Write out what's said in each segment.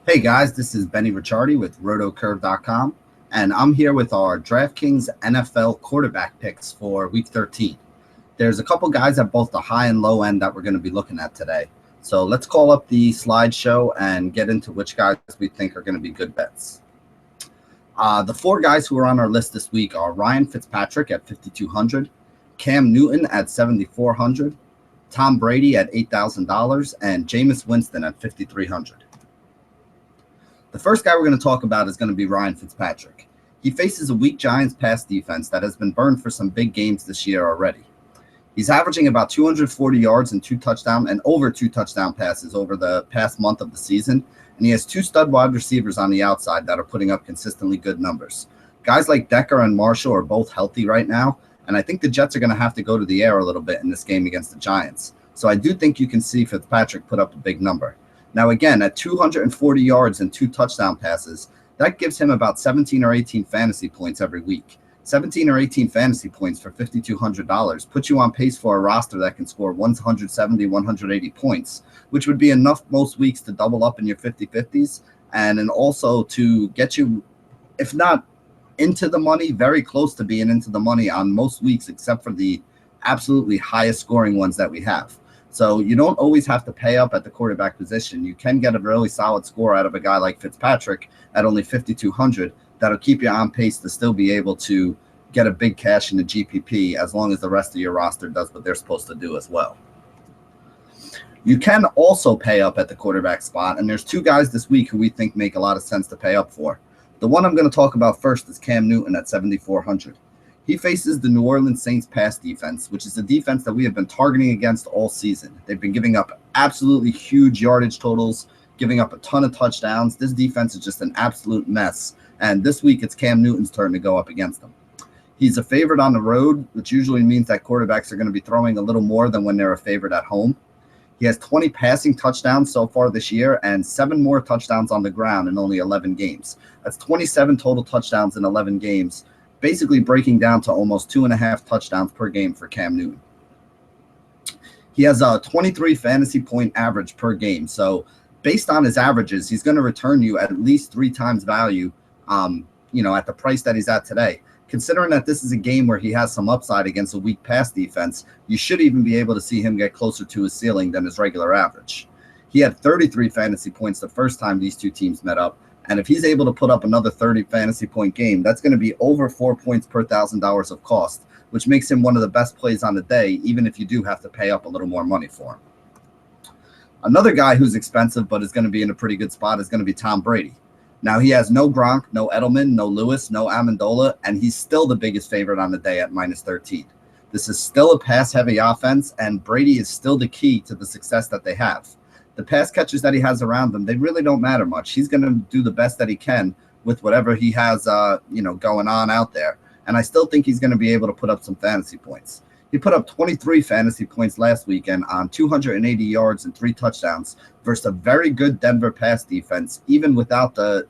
Hey guys, this is Benny Ricciardi with rotocurve.com, and I'm here with our DraftKings NFL quarterback picks for week 13. There's a couple guys at both the high and low end that we're going to be looking at today. So let's call up the slideshow and get into which guys we think are going to be good bets. The four guys who are on our list this week are Ryan Fitzpatrick at 5,200, Cam Newton at 7,400, Tom Brady at $8,000, and Jameis Winston at 5,300. The first guy we're going to talk about is going to be Ryan Fitzpatrick. He faces a weak Giants pass defense that has been burned for some big games this year already. He's averaging about 240 yards and over two touchdown passes over the past month of the season, and he has two stud wide receivers on the outside that are putting up consistently good numbers. Guys like Decker and Marshall are both healthy right now, and I think the Jets are going to have to go to the air a little bit in this game against the Giants. So I do think you can see Fitzpatrick put up a big number. Now, again, at 240 yards and two touchdown passes, that gives him about 17 or 18 fantasy points every week. 17 or 18 fantasy points for $5,200 puts you on pace for a roster that can score 170, 180 points, which would be enough most weeks to double up in your 50-50s and also to get you, if not into the money, very close to being into the money on most weeks except for the absolutely highest scoring ones that we have. So you don't always have to pay up at the quarterback position. You can get a really solid score out of a guy like Fitzpatrick at only 5,200 that'll keep you on pace to still be able to get a big cash in the GPP as long as the rest of your roster does what they're supposed to do as well. You can also pay up at the quarterback spot, and there's two guys this week who we think make a lot of sense to pay up for. The one I'm going to talk about first is Cam Newton at 7,400. He faces the New Orleans Saints pass defense, which is a defense that we have been targeting against all season. They've been giving up absolutely huge yardage totals, giving up a ton of touchdowns. This defense is just an absolute mess. And this week, it's Cam Newton's turn to go up against them. He's a favorite on the road, which usually means that quarterbacks are going to be throwing a little more than when they're a favorite at home. He has 20 passing touchdowns so far this year and 7 more touchdowns on the ground in only 11 games. That's 27 total touchdowns in 11 games. Basically breaking down to almost 2.5 touchdowns per game for Cam Newton. He has a 23 fantasy point average per game. So based on his averages, he's going to return you at least 3 times value, at the price that he's at today. Considering that this is a game where he has some upside against a weak pass defense, you should even be able to see him get closer to his ceiling than his regular average. He had 33 fantasy points the first time these two teams met up. And if he's able to put up another 30 fantasy point game, that's going to be over 4 points per $1,000 of cost, which makes him one of the best plays on the day, even if you do have to pay up a little more money for him. Another guy who's expensive but is going to be in a pretty good spot is going to be Tom Brady. Now, he has no Gronk, no Edelman, no Lewis, no Amendola, and he's still the biggest favorite on the day at minus 13. This is still a pass-heavy offense, and Brady is still the key to the success that they have. The pass catchers that he has around them, they really don't matter much. He's going to do the best that he can with whatever he has, going on out there. And I still think he's going to be able to put up some fantasy points. He put up 23 fantasy points last weekend on 280 yards and 3 touchdowns versus a very good Denver pass defense, even without the,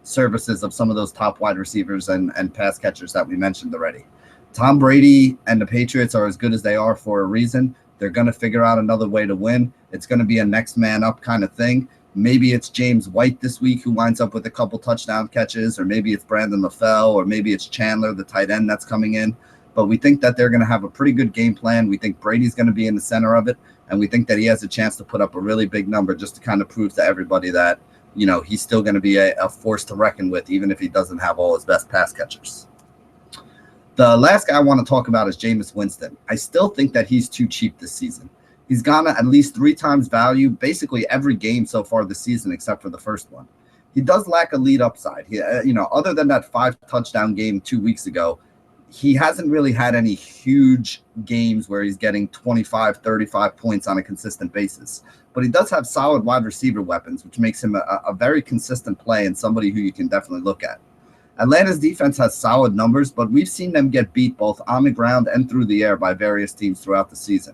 services of some of those top wide receivers and pass catchers that we mentioned already. Tom Brady and the Patriots are as good as they are for a reason. They're going to figure out another way to win. It's going to be a next man up kind of thing. Maybe it's James White this week who winds up with a couple touchdown catches, or maybe it's Brandon LaFell, or maybe it's Chandler, the tight end that's coming in. But we think that they're going to have a pretty good game plan. We think Brady's going to be in the center of it, and we think that he has a chance to put up a really big number just to kind of prove to everybody that, he's still going to be a force to reckon with, even if he doesn't have all his best pass catchers. The last guy I want to talk about is Jameis Winston. I still think that he's too cheap this season. He's gone at least 3 times value basically every game so far this season except for the first one. He does lack a lead upside. He, other than that 5-touchdown game 2 weeks ago, he hasn't really had any huge games where he's getting 25, 35 points on a consistent basis. But he does have solid wide receiver weapons, which makes him a very consistent play and somebody who you can definitely look at. Atlanta's defense has solid numbers, but we've seen them get beat both on the ground and through the air by various teams throughout the season.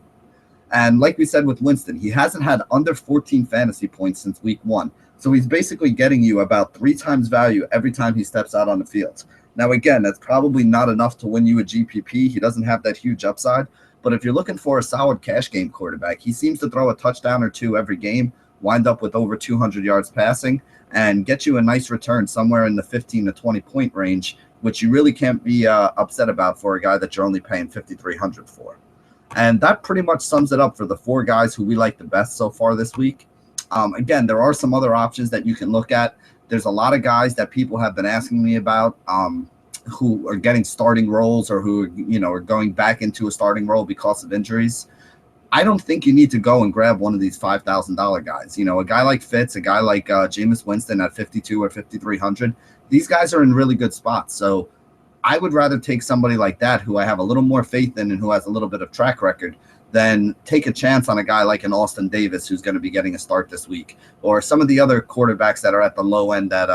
And like we said with Winston, he hasn't had under 14 fantasy points since week 1. So he's basically getting you about 3 times value every time he steps out on the field. Now, again, that's probably not enough to win you a GPP. He doesn't have that huge upside. But if you're looking for a solid cash game quarterback, he seems to throw a touchdown or 2 every game, wind up with over 200 yards passing, and get you a nice return somewhere in the 15 to 20 point range, which you really can't be upset about for a guy that you're only paying $5,300 for. And that pretty much sums it up for the 4 guys who we like the best so far this week. Again, there are some other options that you can look at. There's a lot of guys that people have been asking me about who are getting starting roles or who, are going back into a starting role because of injuries. I don't think you need to go and grab one of these $5,000 guys. A guy like Fitz, a guy like Jameis Winston at 52 or 5,300. These guys are in really good spots. So I would rather take somebody like that who I have a little more faith in and who has a little bit of track record than take a chance on a guy like an Austin Davis who's going to be getting a start this week, or some of the other quarterbacks that are at the low end that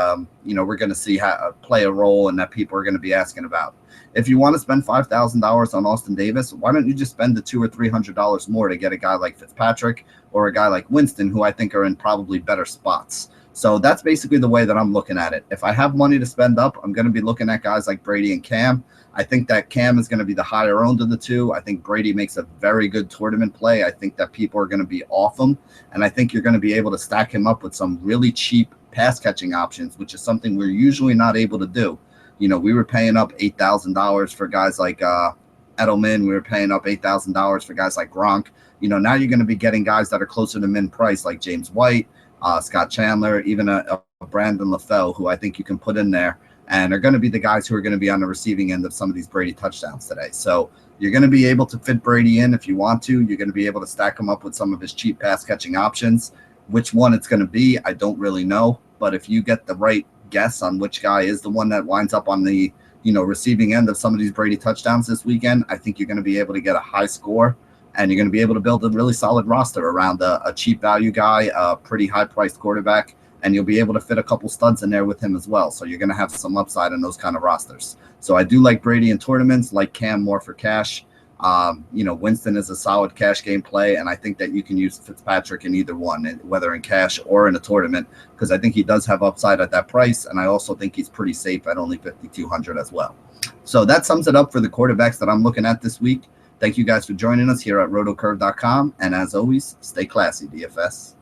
we're going to see play a role and that people are going to be asking about. If you want to spend $5,000 on Austin Davis, why don't you just spend the $200 or $300 more to get a guy like Fitzpatrick or a guy like Winston, who I think are in probably better spots. So that's basically the way that I'm looking at it. If I have money to spend up, I'm going to be looking at guys like Brady and Cam. I think that Cam is going to be the higher owned of the two. I think Brady makes a very good tournament play. I think that people are going to be off him, and I think you're going to be able to stack him up with some really cheap pass catching options, which is something we're usually not able to do. We were paying up $8,000 for guys like Edelman. We were paying up $8,000 for guys like Gronk. Now you're going to be getting guys that are closer to min price, like James White, Scott Chandler, even a Brandon LaFell, who I think you can put in there, and are going to be the guys who are going to be on the receiving end of some of these Brady touchdowns today. So you're going to be able to fit Brady in if you want to. You're going to be able to stack him up with some of his cheap pass catching options. Which one it's going to be, I don't really know. But if you get the right guess on which guy is the one that winds up on the receiving end of some of these Brady touchdowns this weekend, I think you're going to be able to get a high score, and you're going to be able to build a really solid roster around a cheap value guy, a pretty high priced quarterback, and you'll be able to fit a couple studs in there with him as well. So you're going to have some upside in those kind of rosters. So I do like Brady in tournaments, like Cam more for cash. Winston is a solid cash game play, and I think that you can use Fitzpatrick in either one, whether in cash or in a tournament, because I think he does have upside at that price, and I also think he's pretty safe at only $5,200 as well. So that sums it up for the quarterbacks that I'm looking at this week. Thank you guys for joining us here at rotocurve.com, and as always, stay classy, DFS.